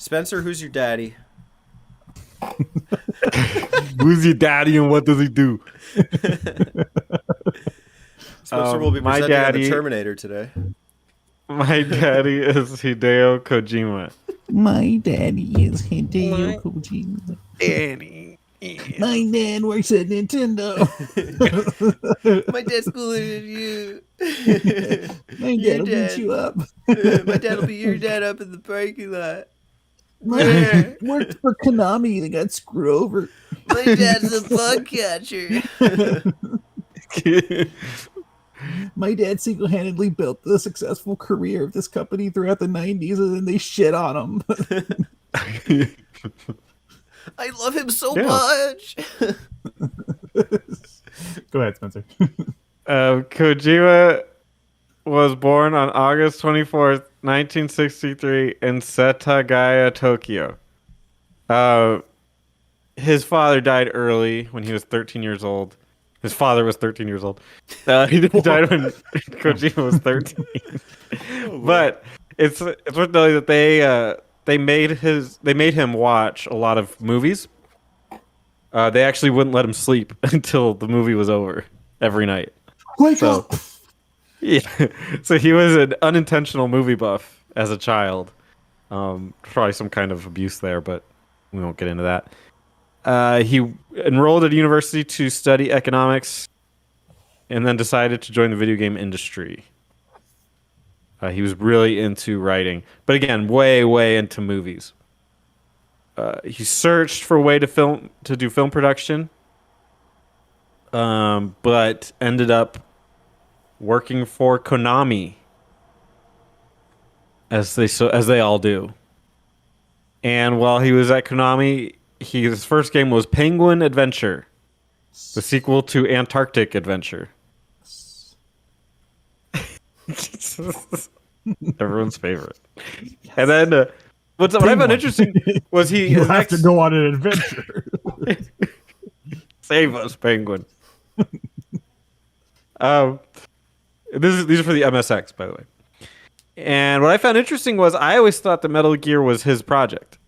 Spencer, who's your daddy? Who's your daddy and what does he do? Spencer will be My presenting on the daddy, Terminator today. my daddy is Hideo Kojima. My daddy is Hideo My Kojima. daddy is... My dad works at Nintendo. My dad's cooler than you. My Your dad will beat dad. you up. My dad will beat your dad up in the parking lot. My dad worked for Konami and got screwed over. My dad's a bug catcher. My dad single-handedly built the successful career of this company throughout the 90s, and then they shit on him. I love him so Yeah. much. Go ahead, Spencer. Kojima was born on August 24th, 1963 in Setagaya, Tokyo. His father died early when he was 13 years old. His father was 13 years old. He died when Kojima was 13. But it's worth noting that they made him watch a lot of movies. They actually wouldn't let him sleep until the movie was over every night. Wake up! Yeah, so he was an unintentional movie buff as a child. Probably some kind of abuse there, but we won't get into that. He enrolled at a university to study economics and then decided to join the video game industry. He was really into writing, but again, way into movies. He searched for a way to do film production, but ended up working for Konami, as they all do. And while he was at Konami, his first game was Penguin Adventure, the sequel to Antarctic Adventure. Everyone's favorite. Yes. And then what I found interesting was you have to go on an adventure. Save us, Penguin. These are for the MSX, by the way. And what I found interesting was I always thought that Metal Gear was his project,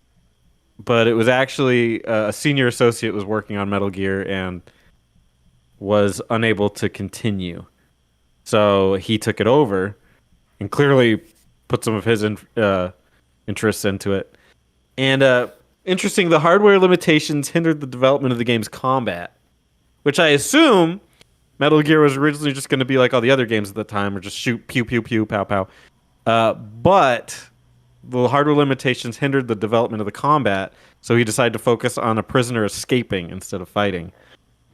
but it was actually a senior associate was working on Metal Gear and was unable to continue. So he took it over and clearly put some of his interests into it. And interesting, the hardware limitations hindered the development of the game's combat, which I assume Metal Gear was originally just going to be like all the other games at the time, or just shoot, pew, pew, pew, pow, pow. But the hardware limitations hindered the development of the combat, so he decided to focus on a prisoner escaping instead of fighting.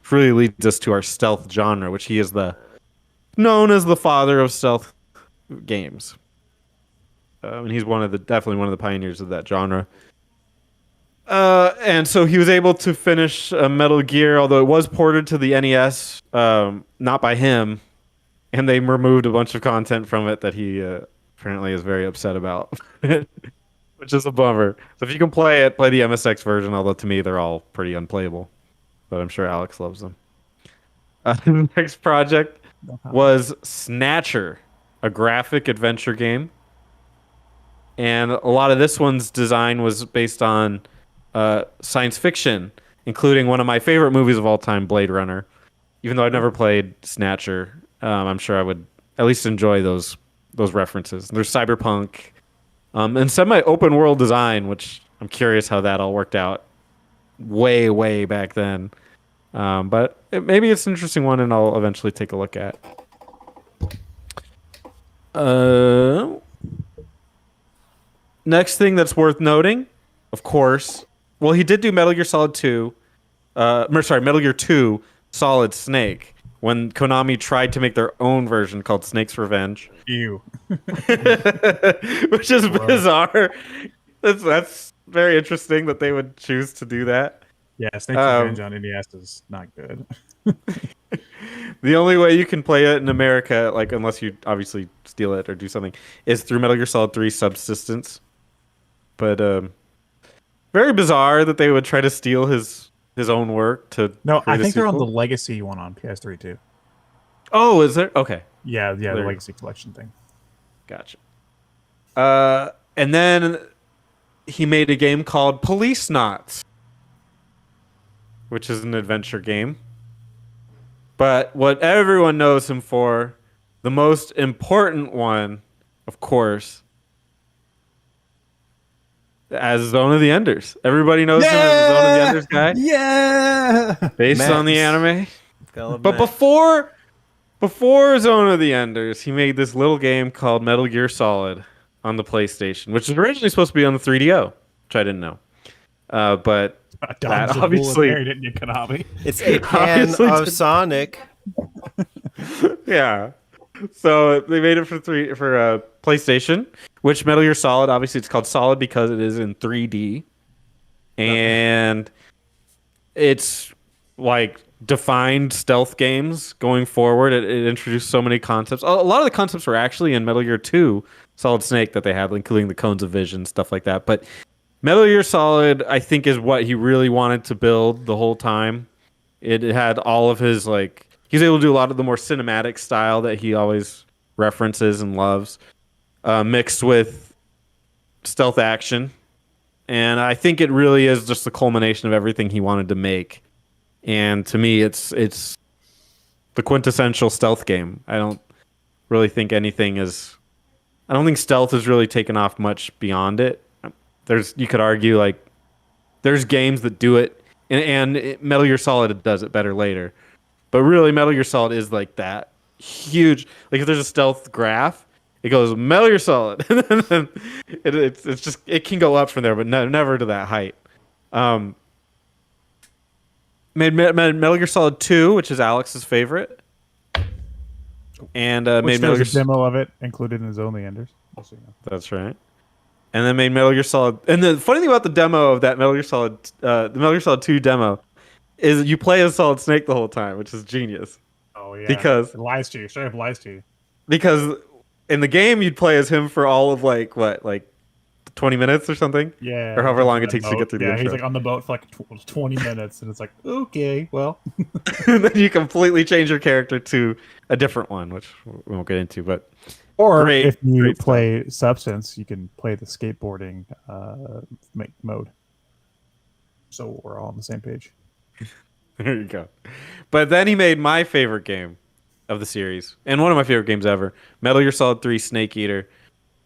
Which really leads us to our stealth genre, which he is known as the father of stealth games. And he's definitely one of the pioneers of that genre. And so he was able to finish Metal Gear, although it was ported to the NES, not by him, and they removed a bunch of content from it that he apparently is very upset about, which is a bummer. So if you can play it, play the MSX version, although to me they're all pretty unplayable, but I'm sure Alex loves them. The next project was Snatcher, a graphic adventure game. And a lot of this one's design was based on science fiction, including one of my favorite movies of all time, Blade Runner. Even though I've never played Snatcher, I'm sure I would at least enjoy those references. There's cyberpunk and semi-open world design, which I'm curious how that all worked out way back then. But maybe it's an interesting one, and I'll eventually take a look at. Next thing that's worth noting, of course, well, he did do Metal Gear Solid 2. Metal Gear 2 Solid Snake, when Konami tried to make their own version called Snake's Revenge. Ew. Which is bizarre. That's very interesting that they would choose to do that. Yeah, Snake's Revenge on NES is not good. The only way you can play it in America, like unless you obviously steal it or do something, is through Metal Gear Solid 3 Subsistence. But very bizarre that they would try to steal his own work to. No, I think they're on sequel. the Legacy one on PS3 too. Oh, is there? Okay. Yeah, the Legacy collection thing. Gotcha. And then he made a game called Police Knots, which is an adventure game. But what everyone knows him for, the most important one, of course, as Zone of the Enders. Everybody knows him as the Zone of the Enders guy. Yeah. Based Max. on the anime. Gotta But Max. before Zone of the Enders, he made this little game called Metal Gear Solid on the PlayStation, which was originally supposed to be on the 3DO, which I didn't know. But that obviously, didn't you, Konami? It's a pan Obviously of did- Sonic. yeah. So they made it for PlayStation, which Metal Gear Solid, obviously it's called Solid because it is in 3D. And it's like defined stealth games going forward. It introduced so many concepts. A lot of the concepts were actually in Metal Gear 2 Solid Snake that they had, including the cones of vision, stuff like that. But Metal Gear Solid, I think, is what he really wanted to build the whole time. It had all of his, like, he's able to do a lot of the more cinematic style that he always references and loves, mixed with stealth action. And I think it really is just the culmination of everything he wanted to make. And to me, it's the quintessential stealth game. I don't really think anything is... I don't think stealth has really taken off much beyond it. You could argue, like, there's games that do it, and Metal Gear Solid does it better later. But really, Metal Gear Solid is like that huge. Like, if there's a stealth graph, it goes Metal Gear Solid, and then it's just, it can go up from there, but never to that height. Made Metal Gear Solid 2, which is Alex's favorite, and made Metal Gear. There's a demo of it included in Zone of the Enders. Just so you know. That's right. And then made Metal Gear Solid. And the funny thing about the demo of that Metal Gear Solid, the Metal Gear Solid 2 demo, is you play as Solid Snake the whole time, which is genius. Oh yeah, Because it lies to you. Straight up lies to you. Because in the game you'd play as him for all of like 20 minutes or something. Yeah, Or however long it takes to boat. get through the Yeah, intro. he's like on the boat for like 20 minutes, and it's like, okay, well, And then you completely change your character to a different one, which we won't get into. But or Great- if you great play Substance, you can play the skateboarding mode. So we're all on the same page. there you go. But then he made my favorite game of the series, and one of my favorite games ever, Metal Gear Solid 3 Snake Eater,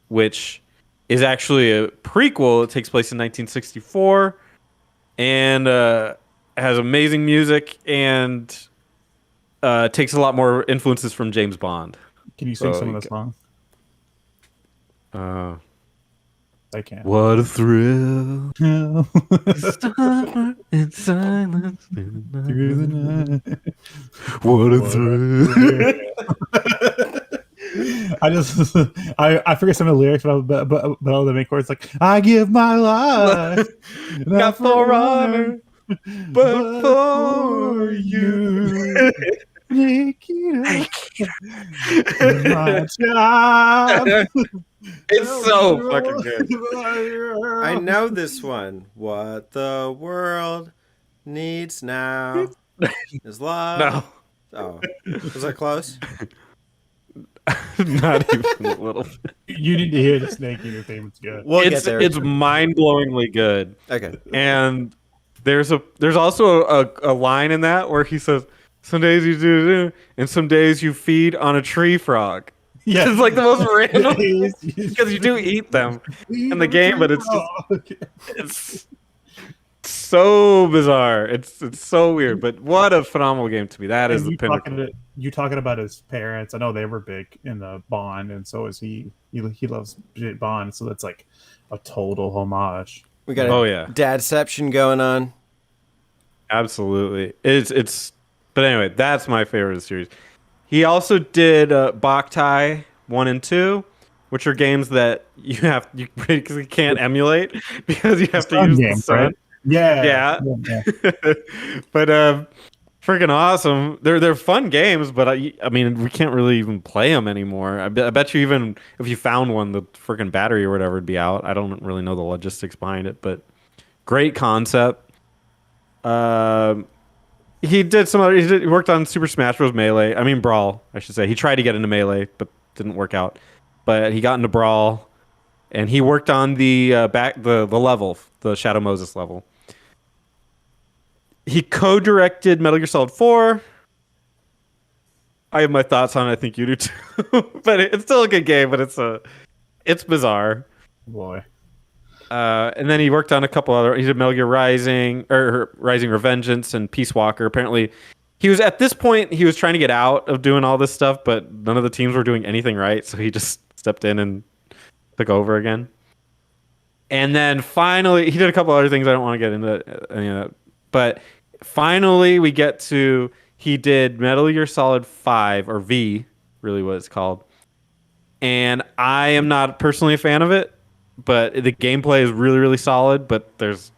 which is actually a prequel. It takes place in 1964 and has amazing music and takes a lot more influences from James Bond. Can you sing So some you of the song? I can't. What a thrill. Through In silence. the night. What a thrill. I forget some of the lyrics, but all the main chords like I give my life, Not for honor, but for you. Make it up. My job. It's so fucking good. I know this one. What the world needs now is love. No, Oh, was that close? not even a little. You need to hear the Snake Eater theme. It's good. We'll get It's there. it's mind-blowingly good. Okay. And there's also a line in that where he says, "Some days you do, and some days you feed on a tree frog." Yeah, It's like the most random because you do eat them in the game, but it's so bizarre. It's so weird, but what a phenomenal game to me. That is the pinnacle. You talking about his parents? I know they were big in the Bond, and so is he. He loves Bond, so that's like a total homage. We got a Oh, yeah. dadception going on. Absolutely. It's but anyway, that's my favorite of the series. He also did Boktai 1 and 2, which are games that you basically can't emulate because you have to use the sun. Right? Yeah. But freaking awesome. They're fun games, but I mean we can't really even play them anymore. I bet you even if you found one, the freaking battery or whatever would be out. I don't really know the logistics behind it, but great concept. He did some other. He worked on Super Smash Bros. Melee. I mean Brawl, I should say. He tried to get into Melee, but didn't work out. But he got into Brawl. and he worked on the the level, the Shadow Moses level. He co-directed Metal Gear Solid 4. I have my thoughts on it. I think you do too. But it's still a good game, but it's bizarre. Boy. And then he worked on a couple other. He did Metal Gear Rising, or Rising Revengeance, and Peace Walker. Apparently, he was at this point he was trying to get out of doing all this stuff, but none of the teams were doing anything right, so he just stepped in and took over again. And then finally, he did a couple other things. I don't want to get into any of that, but finally, we get to he did Metal Gear Solid 5 or V, really what it's called. And I am not personally a fan of it, but the gameplay is really, really solid. But there's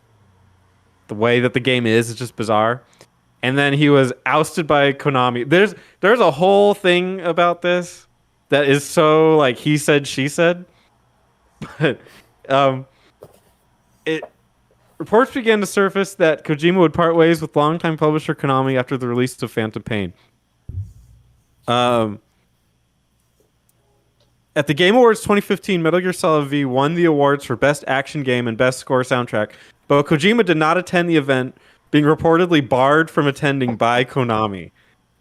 the way that the game is just bizarre. And then he was ousted by Konami. There's a whole thing about this that is so like he said, she said. But it reports began to surface that Kojima would part ways with longtime publisher Konami after the release of Phantom Pain. At the Game Awards 2015, Metal Gear Solid V won the awards for Best Action Game and Best Score Soundtrack, but Kojima did not attend the event, being reportedly barred from attending by Konami.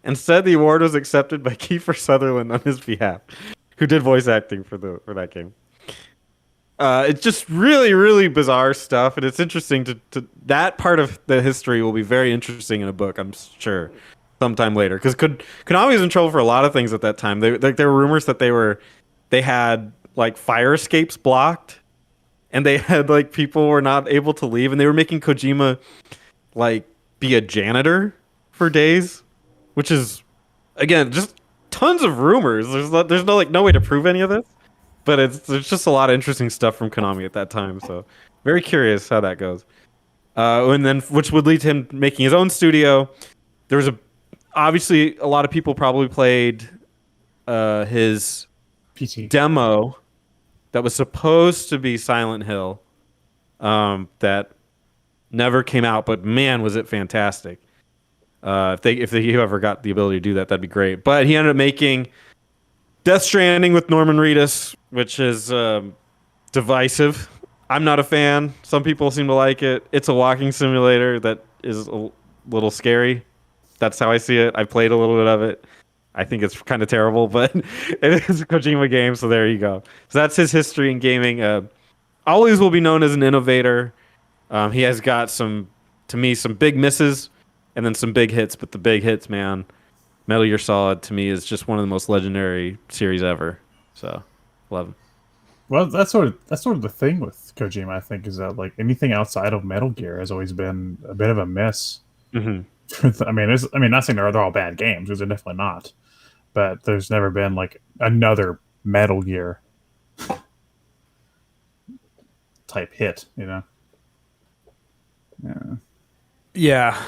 Instead, the award was accepted by Kiefer Sutherland on his behalf, who did voice acting for that game. It's just really, really bizarre stuff, and it's interesting to that part of the history will be very interesting in a book, I'm sure, sometime later. Because Konami was in trouble for a lot of things at that time. There were rumors that they had like fire escapes blocked, and they had like people were not able to leave, and they were making Kojima like be a janitor for days, which is again just tons of rumors. There's no way to prove any of this. But there's just a lot of interesting stuff from Konami at that time, so very curious how that goes. And then, which would lead to him making his own studio. There was obviously a lot of people probably played his PT demo that was supposed to be Silent Hill, that never came out. But man, was it fantastic! If you ever got the ability to do that, that'd be great. But he ended up making Death Stranding with Norman Reedus, which is divisive. I'm not a fan. Some people seem to like it. It's a walking simulator that is a little scary. That's how I see it. I played a little bit of it. I think it's kind of terrible, but it is a Kojima game, so there you go. So that's his history in gaming. Always will be known as an innovator. He has got some big misses and then some big hits, but the big hits, man, Metal Gear Solid to me is just one of the most legendary series ever. So, love him. Well, that's sort of the thing with Kojima. I think is that like anything outside of Metal Gear has always been a bit of a miss. Mm-hmm. Not saying they're all bad games, because they're definitely not. But there's never been like another Metal Gear type hit, you know? Yeah. Yeah.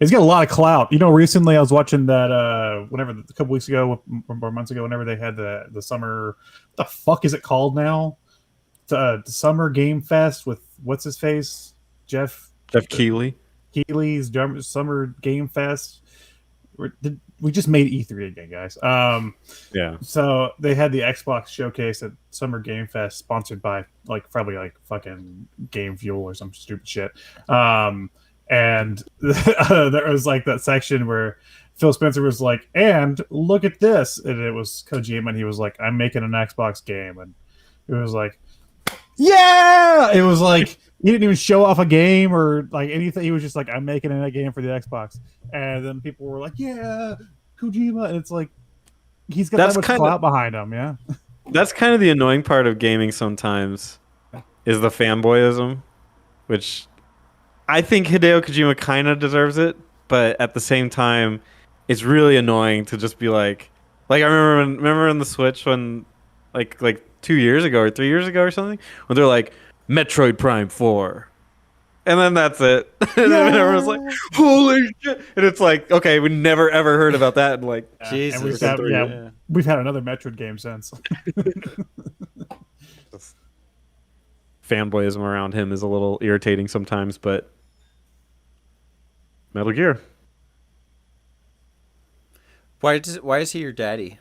He's got a lot of clout. You know, recently I was watching that a couple weeks ago or months ago, whenever they had the summer, what the fuck is it called now? The Summer Game Fest with what's his face? Jeff Keighley. Keighley's Summer Game Fest. We just made E3 again, guys. Yeah. So they had the Xbox showcase at Summer Game Fest, sponsored by probably fucking Game Fuel or some stupid shit. And there was like that section where Phil Spencer was like, and look at this. And it was Kojima, and he was like, I'm making an Xbox game. And it was like, yeah! It was like, he didn't even show off a game or like anything. He was just like, I'm making a game for the Xbox. And then people were like, yeah, Kojima. And it's like, he's got that much clout behind him, yeah? That's kind of the annoying part of gaming sometimes, is the fanboyism, which I think Hideo Kojima kind of deserves it, but at the same time, it's really annoying to just be like I remember on the Switch when like 2 years ago or 3 years ago or something, when they're like Metroid Prime 4, and then that's it. And then everyone's like, holy shit! And it's like, okay, we never ever heard about that. And like, Jesus, and we've had another Metroid game since. Fanboyism around him is a little irritating sometimes, but Metal Gear. Why is he your daddy?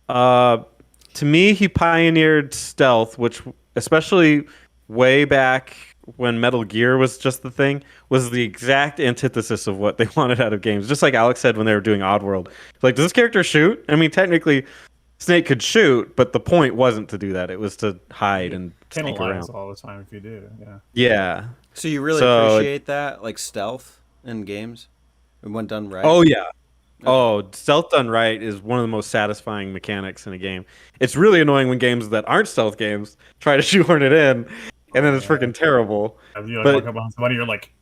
To me, he pioneered stealth, which, especially way back when Metal Gear was just the thing, was the exact antithesis of what they wanted out of games. Just like Alex said when they were doing Oddworld. Like, does this character shoot? I mean, technically, Snake could shoot, but the point wasn't to do that. It was to hide and sneak Penalize around. all the time if you do. Yeah. Yeah. So you really So- appreciate that, like stealth in games, and when done right. Oh, yeah. Oh, stealth done right is one of the most satisfying mechanics in a game. It's really annoying when games that aren't stealth games try to shoehorn it in, and then it's freaking terrible. If you like But- walk up on somebody, you're like,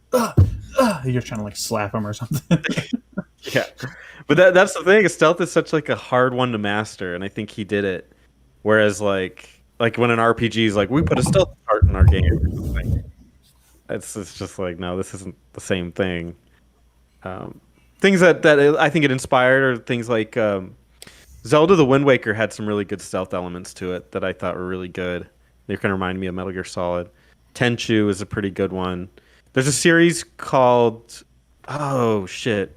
you're trying to like slap them or something. Yeah, but that's the thing. Stealth is such like a hard one to master, and I think he did it. Whereas like when an RPG is like, we put a stealth part in our game, or something, it's just like, no, this isn't the same thing. Things that I think it inspired are things like Zelda: The Wind Waker had some really good stealth elements to it that I thought were really good. They kind of remind me of Metal Gear Solid. Tenchu is a pretty good one. There's a series called, oh shit,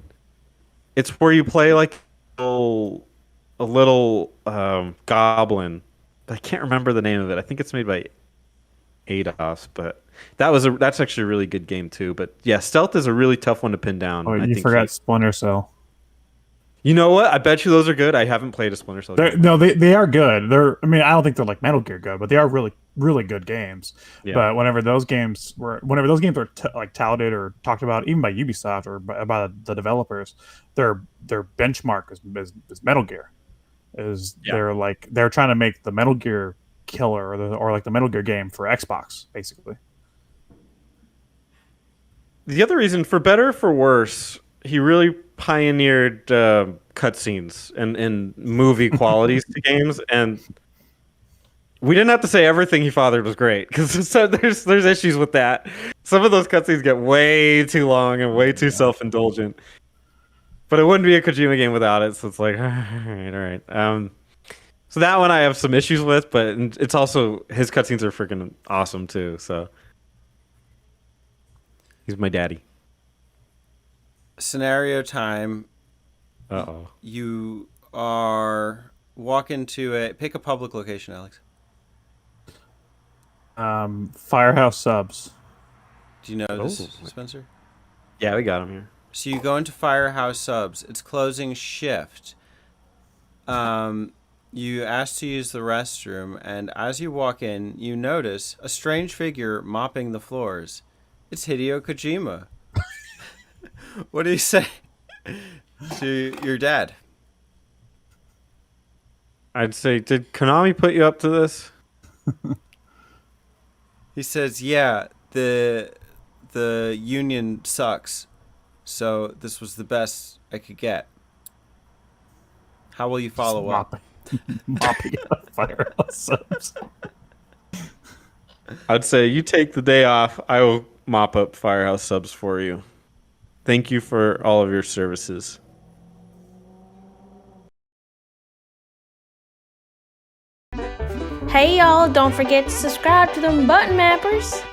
it's where you play like a little goblin. I can't remember the name of it. I think it's made by Eidos, but that's actually a really good game too. But yeah, stealth is a really tough one to pin down. Oh, I you think forgot Splinter Cell. You know what? I bet you those are good. I haven't played a Splinter Cell game. No, they are good. I mean, I don't think they're like Metal Gear good, but they are really, really good games. Yeah. But whenever those games were like touted or talked about, even by Ubisoft or by the developers, their benchmark is Metal Gear. They're trying to make the Metal Gear killer or like the Metal Gear game for Xbox, basically. The other reason, for better or for worse, he really pioneered cutscenes and movie qualities to games, and we didn't have to say everything he fathered was great, because there's issues with that. Some of those cutscenes get way too long and way too self-indulgent. But it wouldn't be a Kojima game without it, so it's like, all right. So that one I have some issues with, but it's also, his cutscenes are freaking awesome too, so. He's my daddy. Scenario time. Uh-oh. You are walking to pick a public location, Alex. Firehouse Subs. Do you know this, Oh. Spencer? Yeah, we got him here. So you go into Firehouse Subs. It's closing shift. You ask to use the restroom, and as you walk in, you notice a strange figure mopping the floors. It's Hideo Kojima. What do you say to your dad? I'd say, did Konami put you up to this? He says, "Yeah, the union sucks, so this was the best I could get. How will you follow up?" Mopping up Firehouse Subs. I'd say, you take the day off. I will mop up Firehouse Subs for you. Thank you for all of your services. Hey y'all, don't forget to subscribe to them button mappers.